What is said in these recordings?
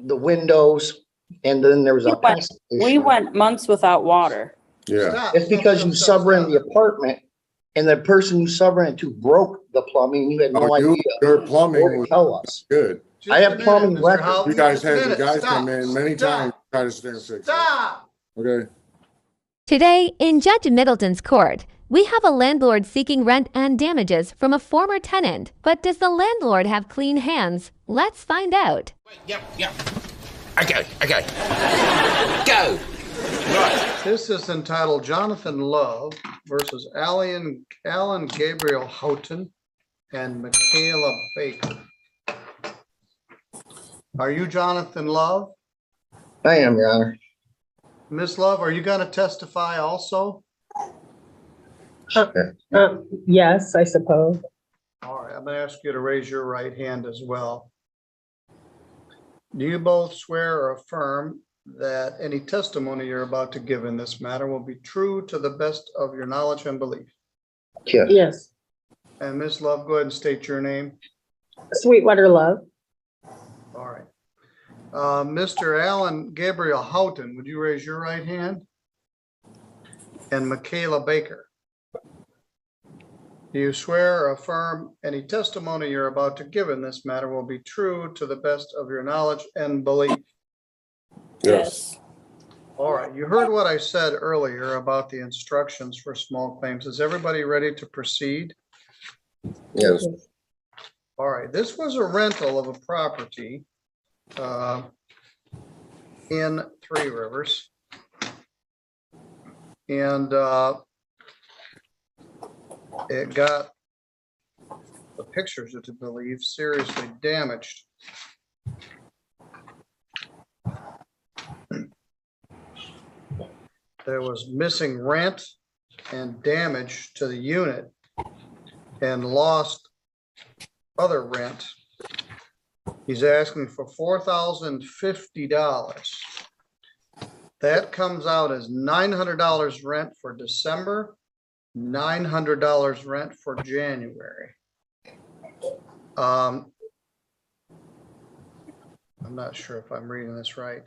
the windows, and then there was a pest We issue. went months without water. Yeah. Stop. It's because you Stop. subrent the apartment, and the person you subrent to broke the plumbing. You had no Oh, idea. your plumbing Or to was tell us. good. Just I have a minute, plumbing Mr. records. Houghton, You guys just a had your minute. guys Stop. come in many Stop. times, try to stand fix it. Stop. Okay. Today, in Judge Middleton's court, we have a landlord seeking rent and damages from a former tenant. But does the landlord have clean hands? Let's find out. Yep. Okay. Go. Right. This is entitled Jonathan Love versus Alan Gabriel Houghton and Michaela Baker. Are you Jonathan Love? I am, Your Honor. Miss Love, are you going to testify also? Yes, I suppose. All right, I'm going to ask you to raise your right hand as well. Do you both swear or affirm that any testimony you're about to give in this matter will be true to the best of your knowledge and belief? Yes. Yes. And Miss Love, go ahead and state your name. Sweetwater Love. All right. Mr. Alan Gabriel Houghton, would you raise your right hand? And Michaela Baker. Do you swear or affirm any testimony you're about to give in this matter will be true to the best of your knowledge and belief? Yes. All right, you heard what I said earlier about the instructions for small claims. Is everybody ready to proceed? Yes. All right, this was a rental of a property in Three Rivers. And it got, the pictures are to believe, seriously damaged. There was missing rent and damage to the unit and lost other rent. He's asking for $4,050. That comes out as $900 rent for December, $900 rent for January. I'm not sure if I'm reading this right.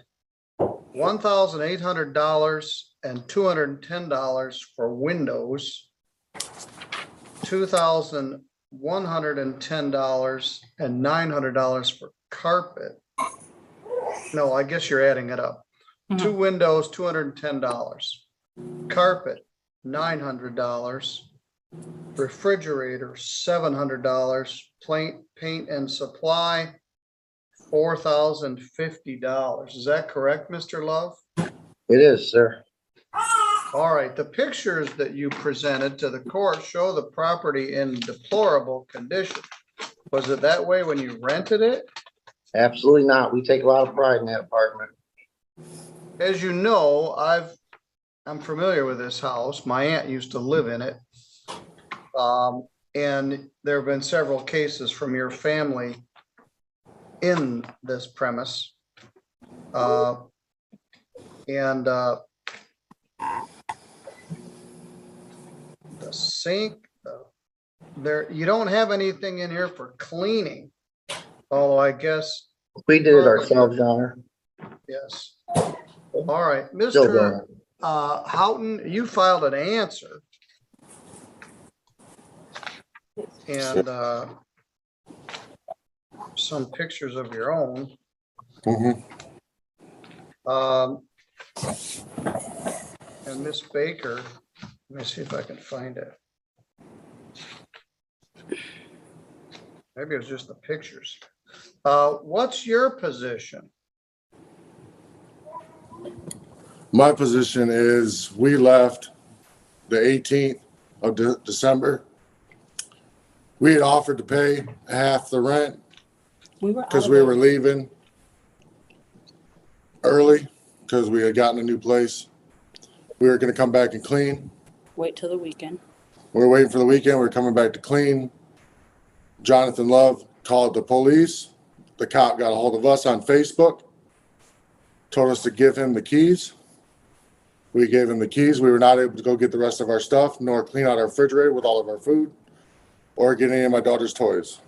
$1,800 and $210 for windows, $2,110 and $900 for carpet. No, I guess you're adding it up. Two windows, $210. Carpet, $900. Refrigerator, $700. Paint and supply, $4,050. Is that correct, Mr. Love? It is, sir. All right, the pictures that you presented to the court show the property in deplorable condition. Was it that way when you rented it? Absolutely not. We take a lot of pride in that apartment. As you know, I'm familiar with this house. My aunt used to live in it. And there have been several cases from your family in this premise. The sink, there, you don't have anything in here for cleaning. Although I guess, We did it ourselves, Your Honor. yes. All right, Still doing Mr. it. Houghton, you filed an answer. And some pictures of your own. And Miss Baker, let me see if I can find it. Maybe it was just the pictures. What's your position? My position is we left the 18th of December. We had offered to pay half the rent because we were leaving early because we had gotten a new place. We were going to come back and clean. Wait till the weekend. We were waiting for the weekend. We were coming back to clean. Jonathan Love called the police. The cop got a hold of us on Facebook, told us to give him the keys. We gave him the keys. We were not able to go get the rest of our stuff, nor clean out our refrigerator with all of our food, or get any of my daughter's toys.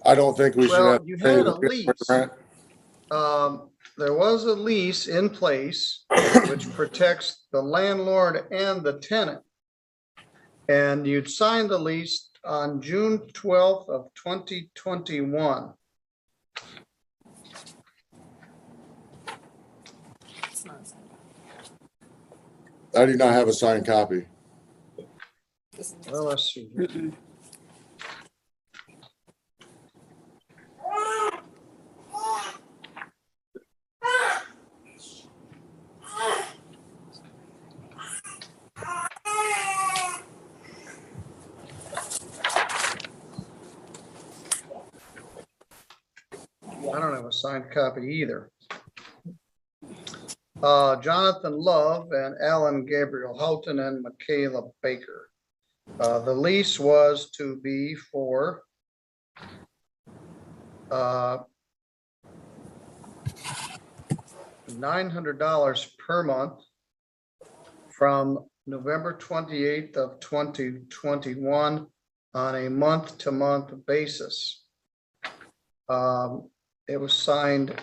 I don't think we should Well, have you to pay had the a lease. rent. There was a lease in place which protects the landlord and the tenant. And you'd signed the lease on June 12th of 2021. I do not have a signed copy. Well, let's see here. I don't have a signed copy either. Jonathan Love and Alan Gabriel Houghton and Michaela Baker. The lease was to be for $900 per month from November 28th of 2021 on a month-to-month basis. It was signed,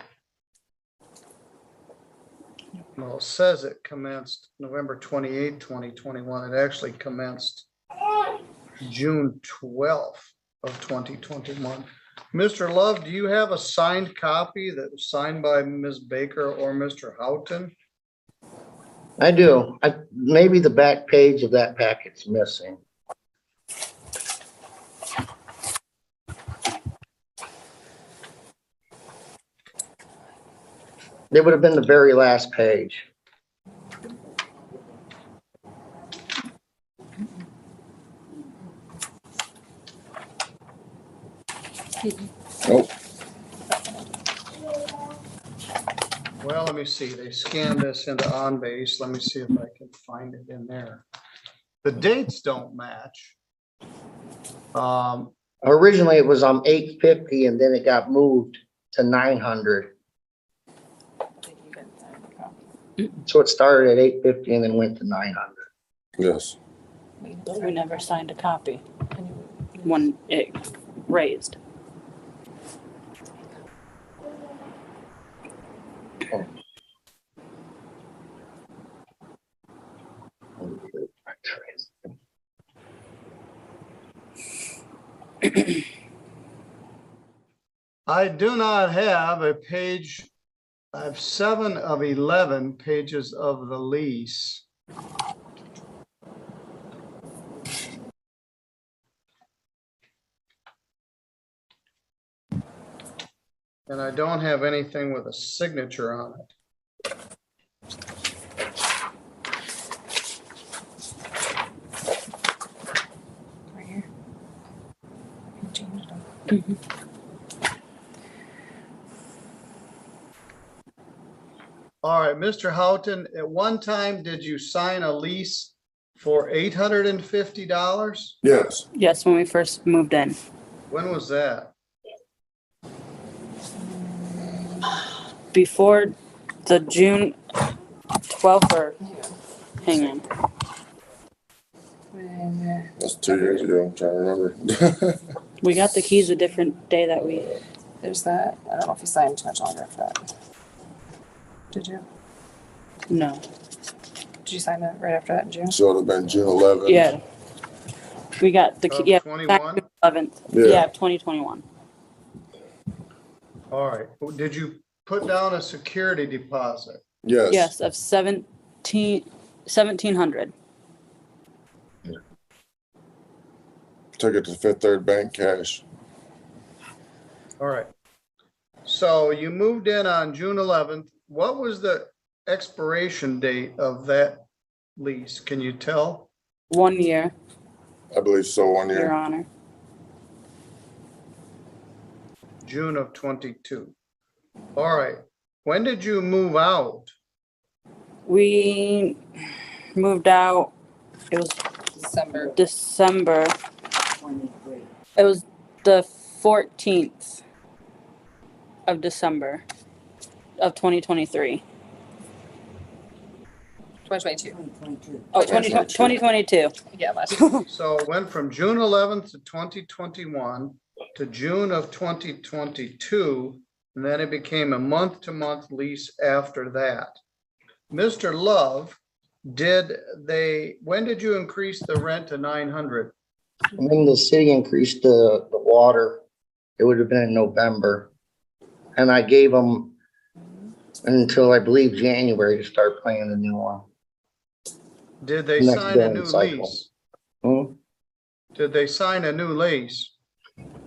well, it says it commenced November 28th, 2021. It actually commenced June 12th of 2021. Mr. Love, do you have a signed copy that was signed by Ms. Baker or Mr. Houghton? I do. Maybe the back page of that packet's missing. It would have been the very last page. Nope. Well, let me see. They scanned this into OnBase. Let me see if I can find it in there. The dates don't match. Originally, it was on 850 and then it got moved to 900. So it started at 850 and then went to 900. Yes. But we never signed a copy when it raised. I do not have a page. I have 7 of 11 pages of the lease. And I don't have anything with a signature on it. Right here. You changed them. All right, Mr. Houghton, at one time, did you sign a lease for $850? Yes. Yes, when we first moved in. When was that? Before the June 12th or, hang on. That's 2 years ago. I'm trying to remember. We got the keys a different day that we, There's that. I don't know if you signed too much longer after that. Did you? no. Did you sign that right after that in June? So it would have been June 11th. Yeah. We got the key, yeah, back 21? to 11th. Yeah. Yeah, 2021. All right, did you put down a security deposit? Yes. Yes, of 1700. Took it to Fifth Third Bank cash. All right. So you moved in on June 11th. What was the expiration date of that lease? Can you tell? 1 year, I believe so, 1 Your year. Honor. June of 22. All right. When did you move out? We moved out, it was December. It was the 14th of December of 2023. 2022. Oh, 2022. Yeah, last year. So it went from June 11th to 2021 to June of 2022. and then it became a month-to-month lease after that. Mr. Love, when did you increase the rent to 900? When the city increased the water, it would have been in November. And I gave them until I believe January to start paying the new one. Did they Next sign a billing new cycle. lease? Hmm? Did they sign a new lease?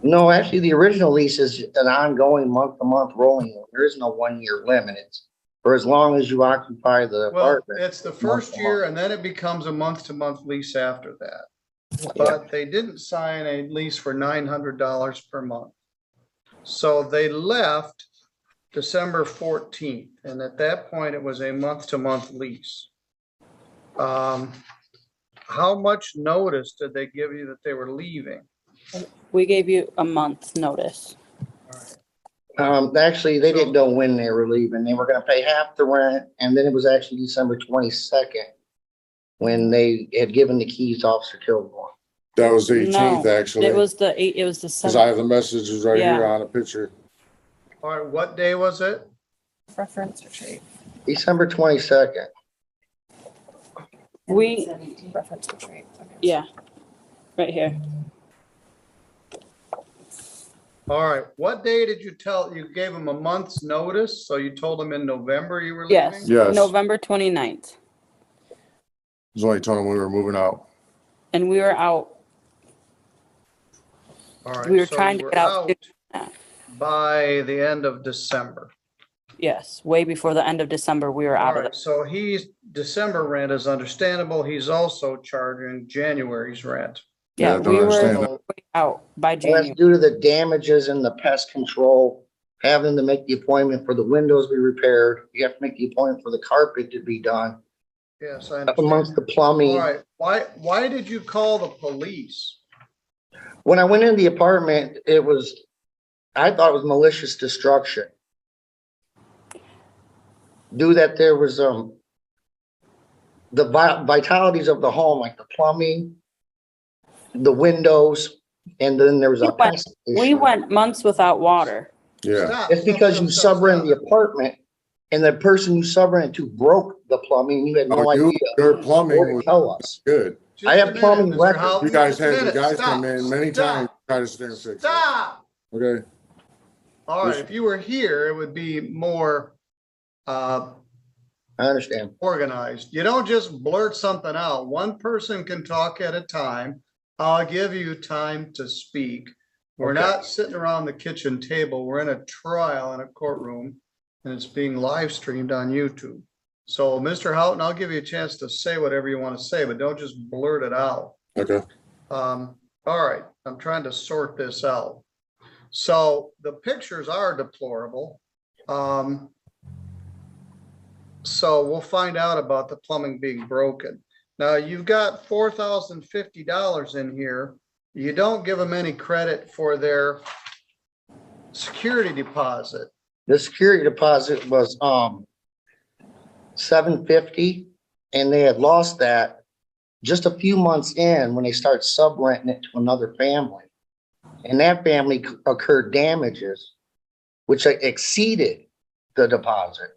No, actually, the original lease is an ongoing month-to-month rolling. There is no one-year limit. It's for as long as you occupy the Well, apartment. it's the month first to year month. and then it becomes a month-to-month lease after that. Yeah. But they didn't sign a lease for $900 per month. So they left December 14th, and at that point, it was a month-to-month lease. How much notice did they give you that they were leaving? We gave you a month's notice. Actually, they didn't know when they were leaving. They were gonna pay half the rent, and then it was actually December 22nd when they had given the keys to Officer Kilgore. That was the 18th, No, actually. It was the 'Cause I have the messages right here Yeah. on a picture. All right, what day was it? Reference retreat. December 22nd. We, Reference retreat. Okay. yeah, right here. All right, what day did you gave them a month's notice? So you told them in November you were leaving? Yes, Yes. November 29th. There's only told them we were moving out. And we were out, All right. we were so trying you to were get out. by the end of December. Yes, way before the end of December, we were All out of right, it. so December rent is understandable. He's also charging January's rent. Yeah, I Yeah, don't we were understand So, out by Well, that's January. due to the damages and the pest control, having to make the appointment for the windows to be repaired. You have to make the appointment for the carpet to be done. yes, I Up amongst understand. the plumbing. All right, why did you call the police? When I went in the apartment, I thought it was malicious destruction. Due that there was, the vitalities of the home, like the plumbing, the windows, and then there was a pest We issue. went months without water. Yeah. Stop, It's because you stop, subrent the stop. apartment and the person you subrent to broke the plumbing. You had no Oh, idea. your plumbing Or was tell us. good. Just I have a minute, plumbing Mr. records. Houghton, You guys just a had your minute. guys Stop, come in many stop, times, try to sit there and fix it. Stop. Okay, All right, if you were here, it would be more I understand. organized. You don't just blurt something out. One person can talk at a time. I'll give you time to speak. We're Okay. not sitting around the kitchen table. We're in a trial in a courtroom and it's being live streamed on YouTube. So Mr. Houghton, I'll give you a chance to say whatever you want to say, but don't just blurt it out. okay. All right, I'm trying to sort this out. So the pictures are deplorable. So we'll find out about the plumbing being broken. Now you've got $4,050 in here. You don't give them any credit for their security deposit. The security deposit was, $750, and they had lost that just a few months in when they started sub-renting it to another family. And that family occurred damages, which exceeded the deposit.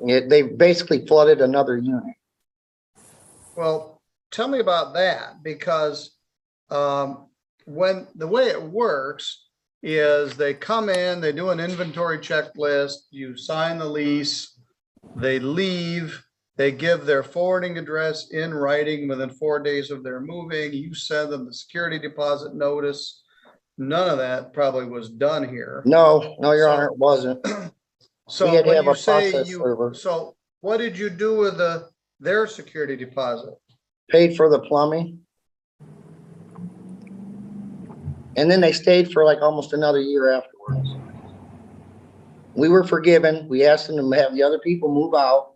They basically flooded another unit. Well, tell me about that, because when the way it works is they come in, they do an inventory checklist, you sign the lease, they leave, they give their forwarding address in writing within 4 days of their moving, you send them the security deposit notice. None of that probably was done here. No, Your Honor, it wasn't. So We had to when have you a say process server. so what did you do with their security deposit? Paid for the plumbing. And then they stayed for like almost another year afterwards. We were forgiven. We asked them to have the other people move out.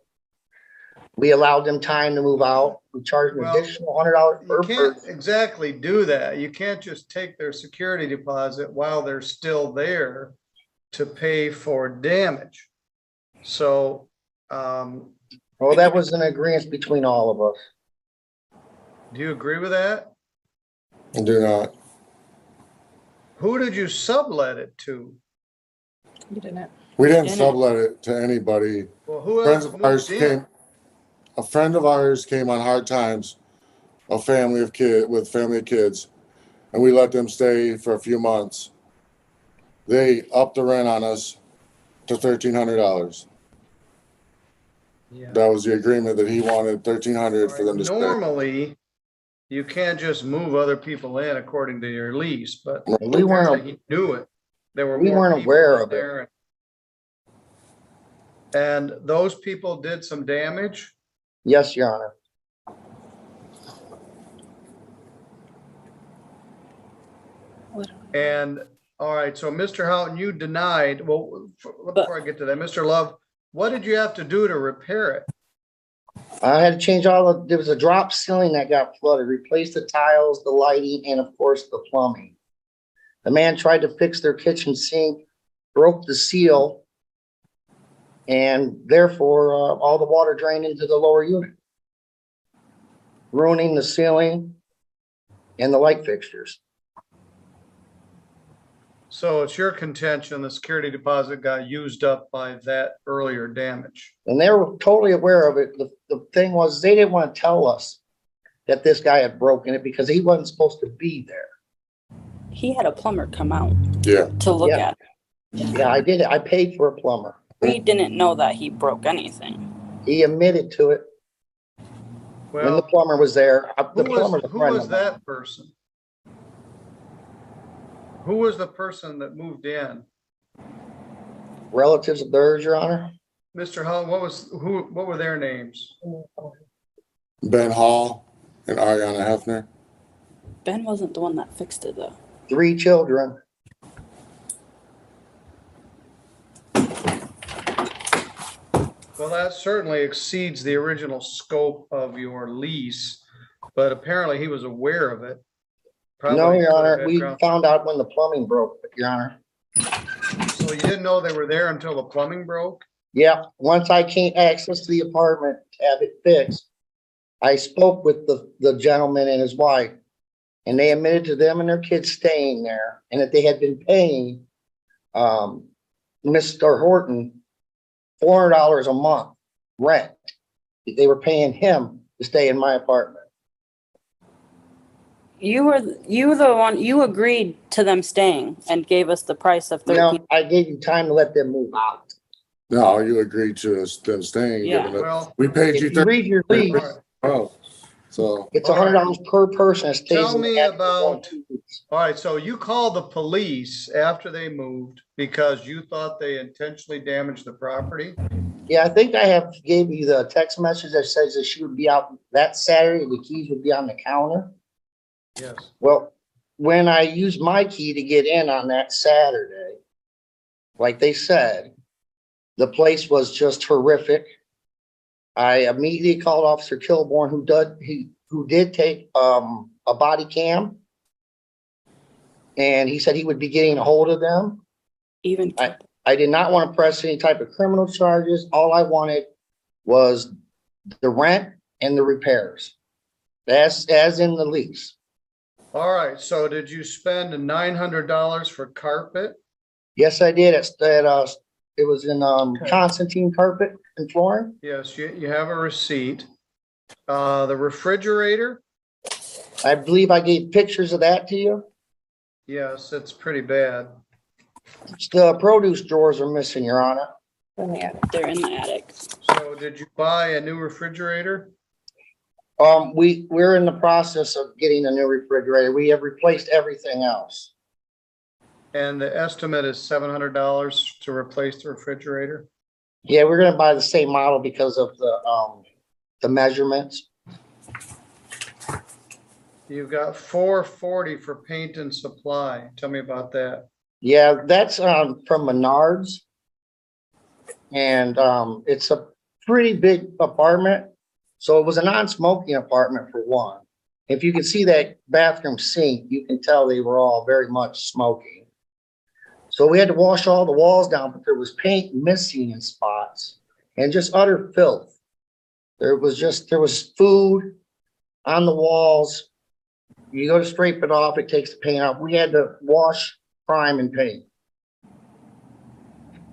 We allowed them time to move out. We charged an Well, additional $100 You per can't person. exactly do that. You can't just take their security deposit while they're still there to pay for damage. So, Well, that was an agreement between all of us. do you agree with that? I do not. Who did you sublet it to? You didn't. We didn't Didn't. sublet it to anybody. Well, who Friends else of ours moved in? came, a friend of ours came on hard times, a family of kids, and we let them stay for a few months. They upped the rent on us to $1,300. Yeah. That was the agreement that he wanted, $1,300 for them to stay. Normally, you can't just move other people in according to your lease, but And we weren't, apparently he knew it. There were we more weren't people aware in of it. there. And those people did some damage? Yes, Your Honor. And, all right, so Mr. Houghton, you denied, well, before I get to that, Mr. Love, what did you have to do to repair it? I had to change there was a drop ceiling that got flooded, replace the tiles, the lighting, and of course, the plumbing. The man tried to fix their kitchen sink, broke the seal, and therefore, all the water drained into the lower unit, ruining the ceiling and the light fixtures. So it's your contention the security deposit got used up by that earlier damage? And they were totally aware of it. The thing was, they didn't want to tell us that this guy had broken it because he wasn't supposed to be there. He had a plumber come out Yeah. to look Yeah. at it. Yeah, I did it. I paid for a plumber. We didn't know that he broke anything. He admitted to it when the Well, plumber was there. The plumber's a who friend was of mine. that person? Who was the person that moved in? Relatives of theirs, Your Honor. Mr. Houghton, what were their names? Ben Hall and Ariana Hefner. Ben wasn't the one that fixed it though. 3 children. Well, that certainly exceeds the original scope of your lease, but apparently he was aware of it. No, Probably Your could have Honor. been We ground- found out when the plumbing broke, Your Honor. So you didn't know they were there until the plumbing broke? Yeah, once I can't access to the apartment to have it fixed, I spoke with the gentleman and his wife, and they admitted to them and their kids staying there, and that they had been paying Mr. Horton $400 a month rent. They were paying him to stay in my apartment. You agreed to them staying and gave us the price of No, 13. I gave you time to let them move out. No, you agreed to them staying. Yeah. Given that Well, we paid you If you read your lease, Oh, so it's All right. $100 per person. It stays Tell in me the attic for about- 2 weeks. all right, so you called the police after they moved because you thought they intentionally damaged the property? Yeah, I think I have gave you the text message that says that she would be out that Saturday. The keys would be on the counter. Yes. Well, when I used my key to get in on that Saturday, like they said, the place was just horrific. I immediately called Officer Kilborn, who did take a body cam, and he said he would be getting a hold of them. Even I did not want to press any type of criminal charges. All I wanted was the rent and the repairs. That's as in the lease. All right, so did you spend $900 for carpet? Yes, I did. It was in Constantine carpet and flooring. Yes, you have a receipt. The refrigerator? I believe I gave pictures of that to you. Yes, it's pretty bad. The produce drawers are missing, Your Honor. they're in the attic. So did you buy a new refrigerator? We're in the process of getting a new refrigerator. We have replaced everything else. And the estimate is $700 to replace the refrigerator? Yeah, we're gonna buy the same model because of the measurements. You've got $440 for paint and supply. Tell me about that. Yeah, that's from Menards. And it's a pretty big apartment. So it was a non-smoking apartment for one. If you can see that bathroom sink, you can tell they were all very much smoking. So we had to wash all the walls down, but there was paint missing in spots and just utter filth. There was food on the walls. You go to scrape it off, it takes the paint off. We had to wash prime and paint.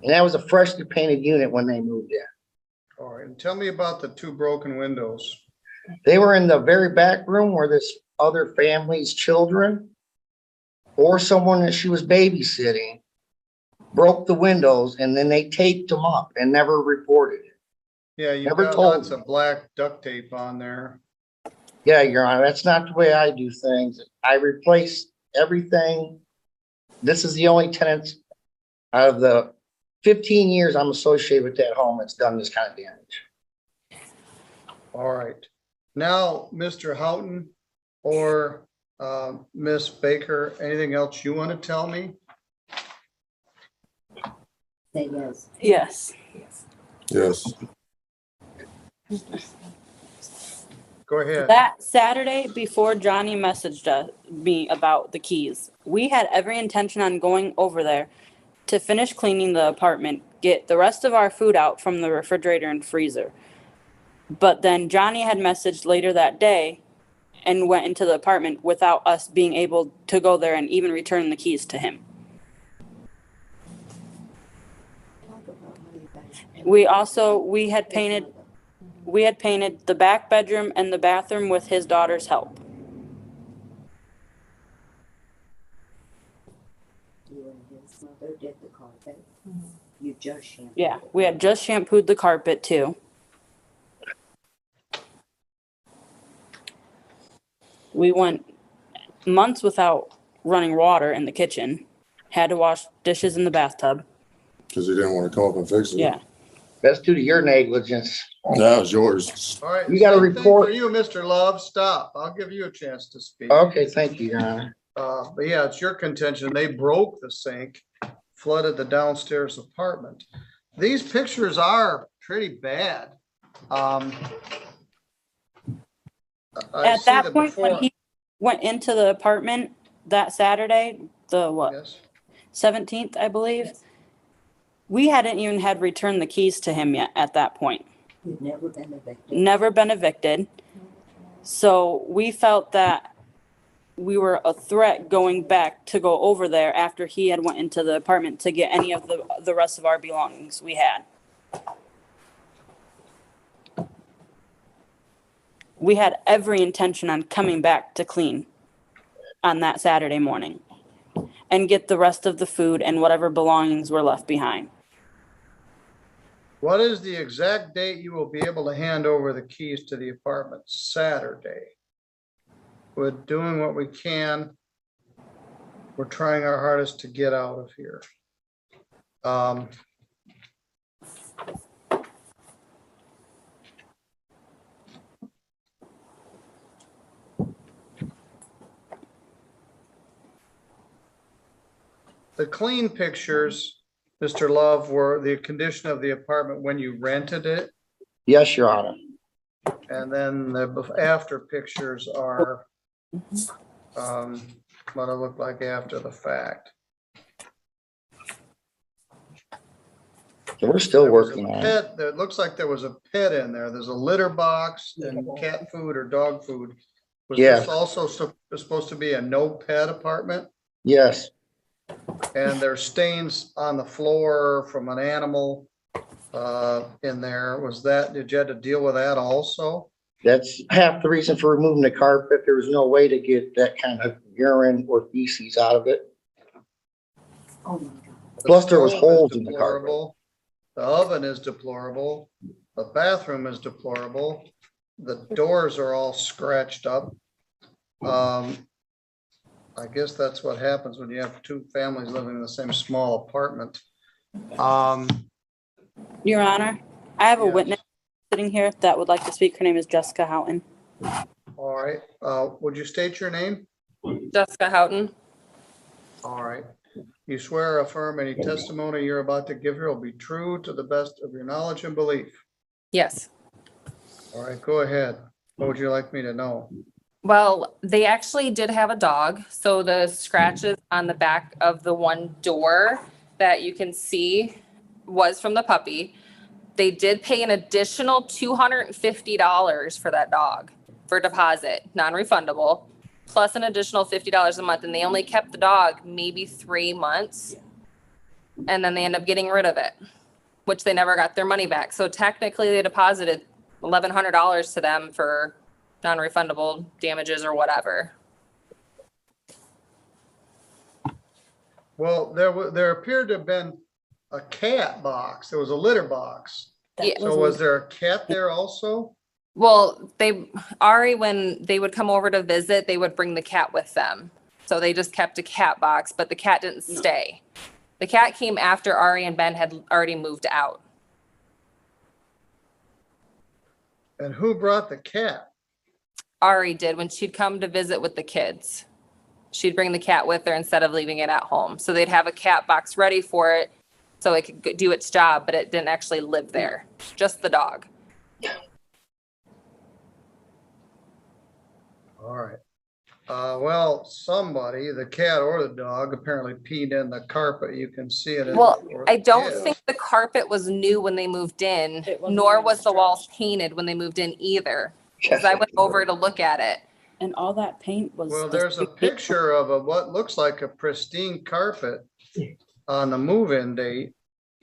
And that was a freshly painted unit when they moved in. All right, and tell me about the two broken windows. They were in the very back room where this other family's children or someone that she was babysitting broke the windows, and then they taped them up and never reported it. Yeah, you've Never got told lots of black duct tape on there. Yeah, Your Honor, that's not the way I do things. I replace everything. This is the only tenant out of the 15 years I'm associated with that home that's done this kind of damage. All right. Now, Mr. Houghton or Miss Baker, anything else you want to tell me? Say yes. Yes. Yes. Go ahead. That Saturday before Johnny messaged me about the keys, we had every intention on going over there to finish cleaning the apartment, get the rest of our food out from the refrigerator and freezer. But then Johnny had messaged later that day and went into the apartment without us being able to go there and even return the keys to him. We had painted the back bedroom and the bathroom with his daughter's help. You and his mother did the carpet. You just shampooed. Yeah, we had just shampooed the carpet too. We went months without running water in the kitchen. Had to wash dishes in the bathtub. Because he didn't want to come up and fix it. Yeah. That's due to your negligence. That was yours. All right. You gotta same thing report- For you, Mr. Love, stop. I'll give you a chance to speak. Okay, thank you, Your Honor. But yeah, it's your contention. They broke the sink, flooded the downstairs apartment. These pictures are pretty bad. I At see that the point, when before- he went into the apartment that Saturday, the what, Yes. 17th, I believe, we hadn't even had returned the keys to him yet at that point. You've never been evicted. Never been evicted. So we felt that we were a threat going back to go over there after he had went into the apartment to get any of the rest of our belongings we had. We had every intention on coming back to clean on that Saturday morning and get the rest of the food and whatever belongings were left behind. What is the exact date you will be able to hand over the keys to the apartment? Saturday. We're doing what we can. We're trying our hardest to get out of here. The clean pictures, Mr. Love, were the condition of the apartment when you rented it. Yes, Your Honor. And then the after pictures are what it looked like after the fact. So we're still There was a working on it. pet, it looks like there was a pet in there. There's a litter box and cat food or dog food. Was Yeah. this also supposed to be a no pet apartment? Yes, And there's stains on the floor from an animal in there. Was that, did you have to deal with that also? that's half the reason for removing the carpet. There was no way to get that kind of urine or feces out of it. Oh my God. The Plus, there was stove is holes in the carpet. deplorable. The oven is deplorable. The bathroom is deplorable. The doors are all scratched up. I guess that's what happens when you have two families living in the same small apartment. Your Honor, I have a Yes. witness sitting here that would like to speak. Her name is Jessica Houghton. All right, would you state your name? Jessica Houghton. All right. You swear or affirm any testimony you're about to give here will be true to the best of your knowledge and belief. Yes. All right, go ahead. What would you like me to know? Well, they actually did have a dog. So the scratches on the back of the one door that you can see was from the puppy. They did pay an additional $250 for that dog for deposit, non-refundable. plus an additional $50 a month, and they only kept the dog maybe 3 months. And then they end up getting rid of it, which they never got their money back. So technically they deposited $1,100 to them for non-refundable damages or whatever. Well, there appeared to have been a cat box. There was a litter box. Yeah. So was there a cat there also? Well, Ari, when they would come over to visit, they would bring the cat with them. So they just kept a cat box, but the cat didn't stay. The cat came after Ari and Ben had already moved out. And who brought the cat? Ari did when she'd come to visit with the kids. She'd bring the cat with her instead of leaving it at home. So they'd have a cat box ready for it so it could do its job, but it didn't actually live there, just the dog. All right. Well, somebody, the cat or the dog, apparently peed in the carpet. You can see it. Well, I don't Yeah. think the carpet was new when they moved in, It wasn't nor even was the walls stretched. painted when they moved in either. Because I went over to look at it. And all that paint was. Well, there's a picture of what looks like a pristine carpet on the move-in date.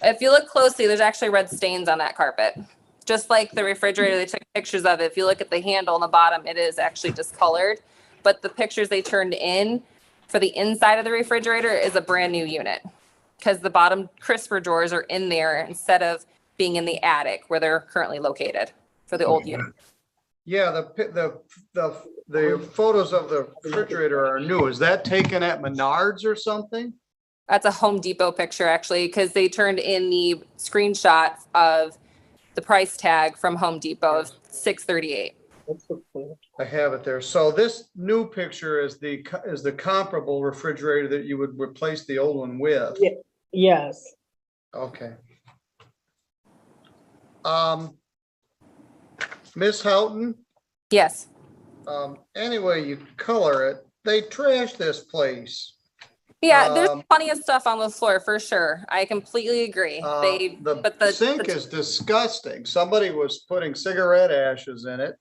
If you look closely, there's actually red stains on that carpet. Just like the refrigerator, they took pictures of it. If you look at the handle on the bottom, it is actually discolored. But the pictures they turned in for the inside of the refrigerator is a brand new unit. Because the bottom crisper drawers are in there instead of being in the attic where they're currently located for the old unit. Yeah, the photos of the refrigerator are new. Is that taken at Menards or something? That's a Home Depot picture actually, because they turned in the screenshot of the price tag from Home Depot of $638. I have it there. So this new picture is the comparable refrigerator that you would replace the old one with. Yeah. Yes. Okay. Miss Houghton, Yes. anyway you color it, they trashed this place. Yeah, there's Um, plenty of stuff on the floor for sure. I completely agree. The sink is disgusting. Somebody was putting cigarette ashes in it.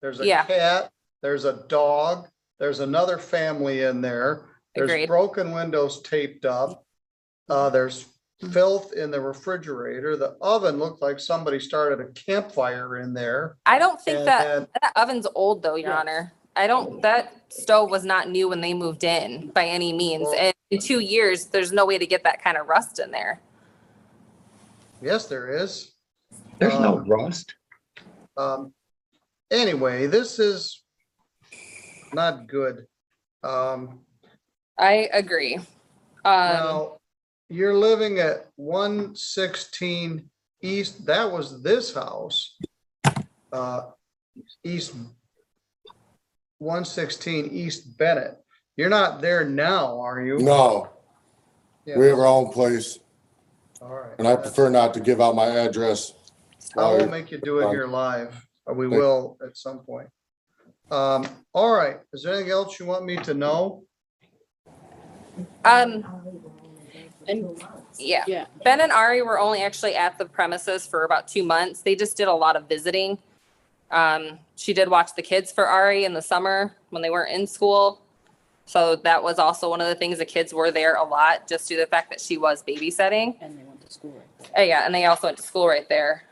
There's a Yeah. cat, there's a dog, there's another family in there. There's Agreed. broken windows taped up. There's filth in the refrigerator. The oven looked like somebody started a campfire in there. I don't think And that oven's old though, Your Honor. That stove was not new when they moved in by any means. Well- And in 2 years, there's no way to get that kind of rust in there. Yes, there is. There's no Um, rust. Anyway, this is not good. I agree. Now, you're living at 116 East, that was this house. East 116 East Bennett. You're not there now, are you? No, Yeah. we have our own place, All right. and I prefer not to give out my address. I won't make you do it here live. We will at some point. All right. Is there anything else you want me to know? And Yeah. yeah, Ben and Ari were only actually at the premises for about 2 months. They just did a lot of visiting. She did watch the kids for Ari in the summer when they weren't in school. So that was also one of the things. The kids were there a lot just due to the fact that she was babysitting. and they went to school right there. Yeah, and they also went to school right there.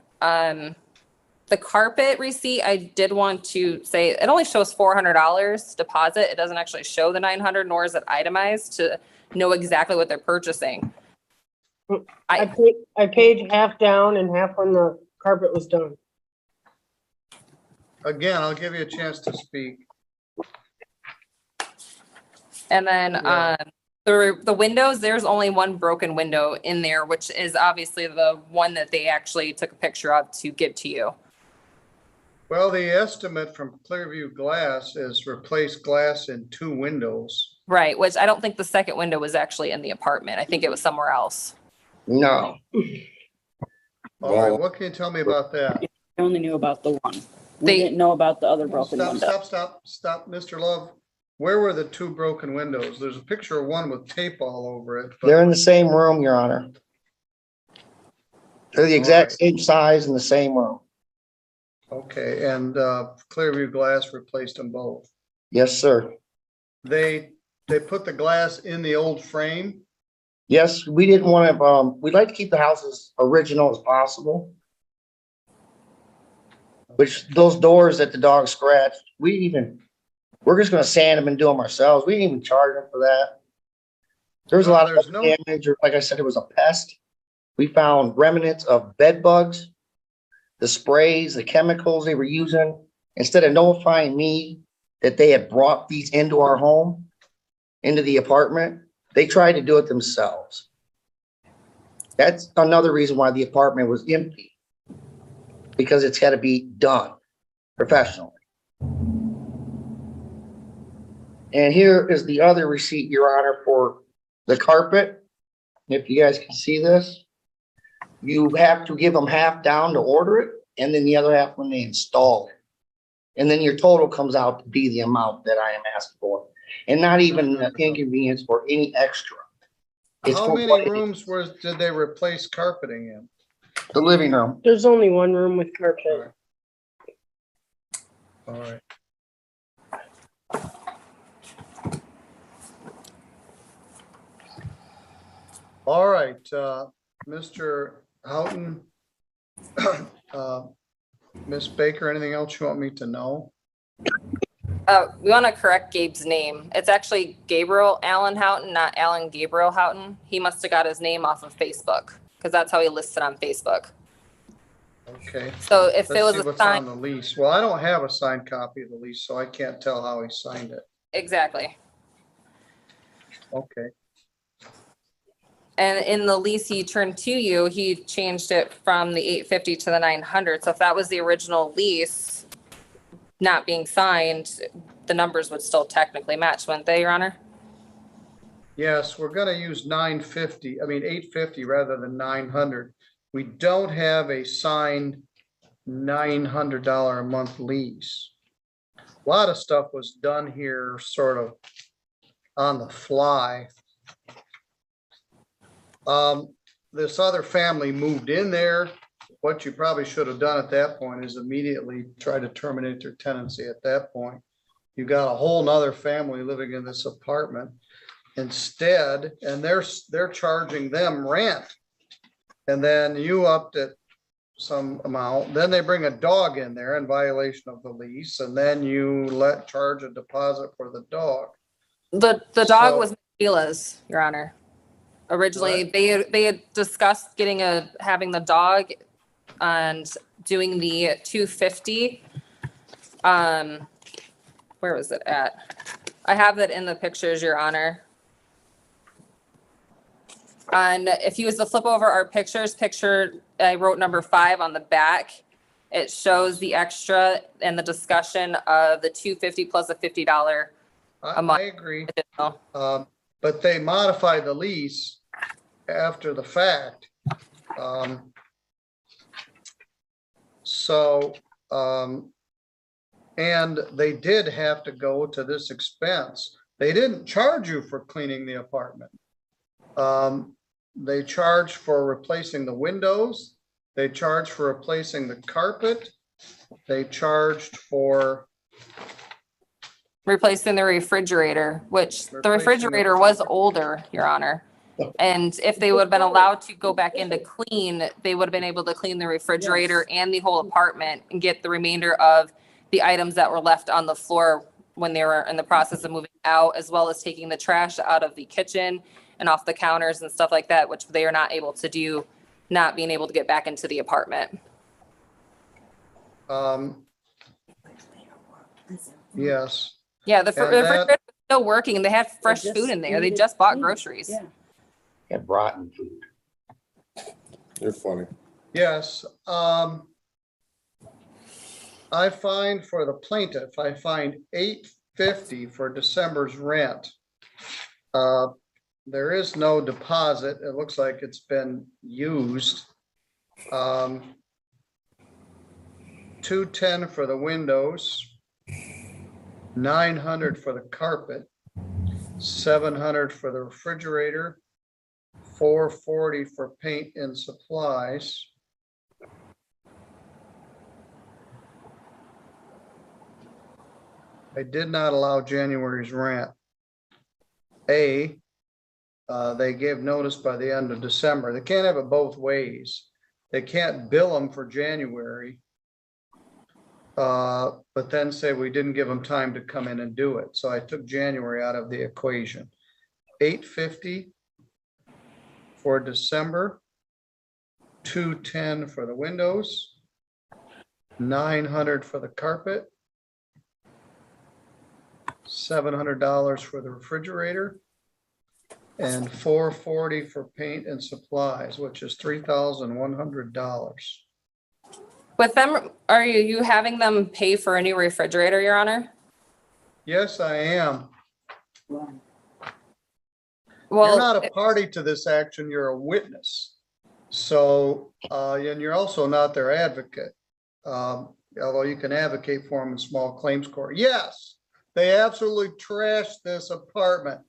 The carpet receipt, I did want to say, it only shows $400 deposit. It doesn't actually show the 900, nor is it itemized to know exactly what they're purchasing. I paid half down and half when the carpet was done. Again, I'll give you a chance to speak. And then Yeah. the windows, there's only one broken window in there, which is obviously the one that they actually took a picture of to give to you. Well, the estimate from Clearview Glass is replace glass in 2 windows. Right, which I don't think the second window was actually in the apartment. I think it was somewhere else. No. All right, what can you tell me about that? I only knew about the one. We They- didn't know about the other broken Stop, window. stop, Mr. Love. Where were the 2 broken windows? There's a picture of one with tape all over it. but- They're in the same room, Your Honor. They're the exact same size in the same room. Okay, and Clearview Glass replaced them both. Yes, sir. They put the glass in the old frame. Yes, we didn't want to, we'd like to keep the house as original as possible. Which those doors that the dog scratched, we're just gonna sand them and do them ourselves. We didn't even charge them for that. There was a lot There's of no- damage, or like I said, it was a pest. We found remnants of bed bugs, the sprays, the chemicals they were using. Instead of notifying me that they had brought these into our home, into the apartment, they tried to do it themselves. That's another reason why the apartment was empty. Because it's gotta be done professionally. And here is the other receipt, Your Honor, for the carpet. If you guys can see this, you have to give them half down to order it, and then the other half when they install it. And then your total comes out to be the amount that I am asked for, and not even an inconvenience or any extra. It's How for many what it rooms did they replace carpeting in? is. The living room. There's only one room with carpet. All right. All right, Mr. Houghton, Ms. Baker, anything else you want me to know? We want to correct Gabe's name. It's actually Gabriel Allen Houghton, not Alan Gabriel Houghton. He must have got his name off of Facebook because that's how he listed on Facebook. Okay. So if it Let's was see a what's on sign, the lease. Well, I don't have a signed copy of the lease, so I can't tell how he signed it. exactly. Okay. And in the lease he turned to you, he changed it from the 850 to the 900. So if that was the original lease not being signed, the numbers would still technically match, wouldn't they, Your Honor? Yes, we're gonna use 850 rather than 900. We don't have a signed $900 a month lease. A lot of stuff was done here sort of on the fly. This other family moved in there. What you probably should have done at that point is immediately try to terminate their tenancy at that point. You got a whole nother family living in this apartment instead, and they're charging them rent. And then you upped it some amount, then they bring a dog in there in violation of the lease, and then you charge a deposit for the dog. The dog So- was Mila's, Your Honor. Originally, they had discussed having the dog and doing the 250. Where was it at? I have that in the pictures, Your Honor. And if you was to flip over our pictures, I wrote number 5 on the back. It shows the extra and the discussion of the 250 plus a $50 a month. I agree. additional. But they modified the lease after the fact. And they did have to go to this expense. They didn't charge you for cleaning the apartment. They charged for replacing the windows. They charged for replacing the carpet. They charged for Replacing the refrigerator, which the Replacing refrigerator was older, Your Honor. And if they would have been allowed to go back in to clean, they would have been able to clean the refrigerator and the whole apartment and get the remainder of the items that were left on the floor when they were in the process of moving out, as well as taking the trash out of the kitchen and off the counters and stuff like that, which they are not able to do, not being able to get back into the apartment. yes. Yeah, the And refrigerator that- was still working and they had fresh just food in there. They needed just bought cleaning. groceries. Yeah. Had rotten food. You're funny. Yes, I find for the plaintiff, I find $850 for December's rent. There is no deposit. It looks like it's been used. $210 for the windows, $900 for the carpet, $700 for the refrigerator, $440 for paint and supplies. I did not allow January's rent. they gave notice by the end of December. They can't have it both ways. They can't bill them for January, but then say we didn't give them time to come in and do it. So I took January out of the equation. $850 for December, $210 for the windows, $900 for the carpet, $700 for the refrigerator, and $440 for paint and supplies, which is $3,100. With them, are you having them pay for a new refrigerator, Your Honor? Yes, I am. Why? You're Well, not a party to this action, you're a witness. So, and you're also not their advocate. Although you can advocate for them in small claims court. Yes, they absolutely trashed this apartment.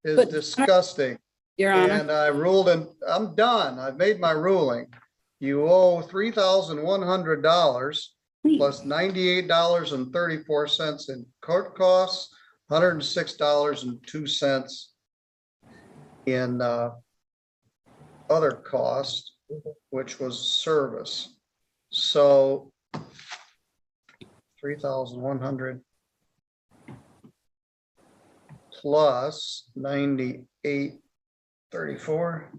Is But- disgusting. Your Honor, And I ruled, and I'm done. I've made my ruling. You owe $3,100 plus $98.34 in court costs, $106.02 in other costs, which was service. So 3,100 plus 98.34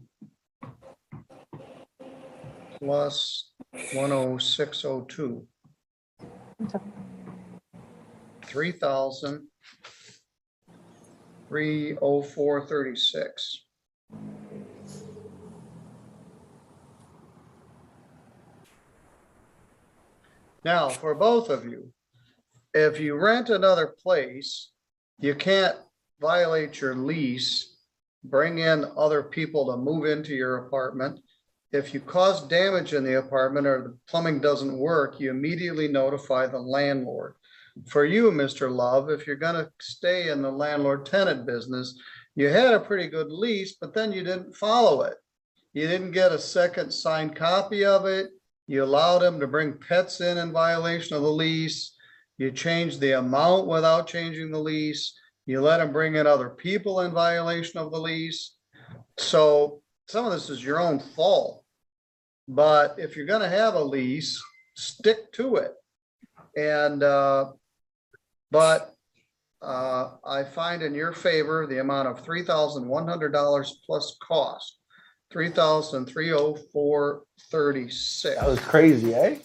plus 106.02. 3,304.36. Now, for both of you, if you rent another place, you can't violate your lease, bring in other people to move into your apartment. If you cause damage in the apartment or the plumbing doesn't work, you immediately notify the landlord. For you, Mr. Love, if you're gonna stay in the landlord-tenant business, you had a pretty good lease, but then you didn't follow it. You didn't get a second signed copy of it. You allowed them to bring pets in violation of the lease. You changed the amount without changing the lease. You let them bring in other people in violation of the lease. So some of this is your own fault. But if you're gonna have a lease, stick to it. And, I find in your favor the amount of $3,100 plus cost, $3,304.36. That was crazy, eh?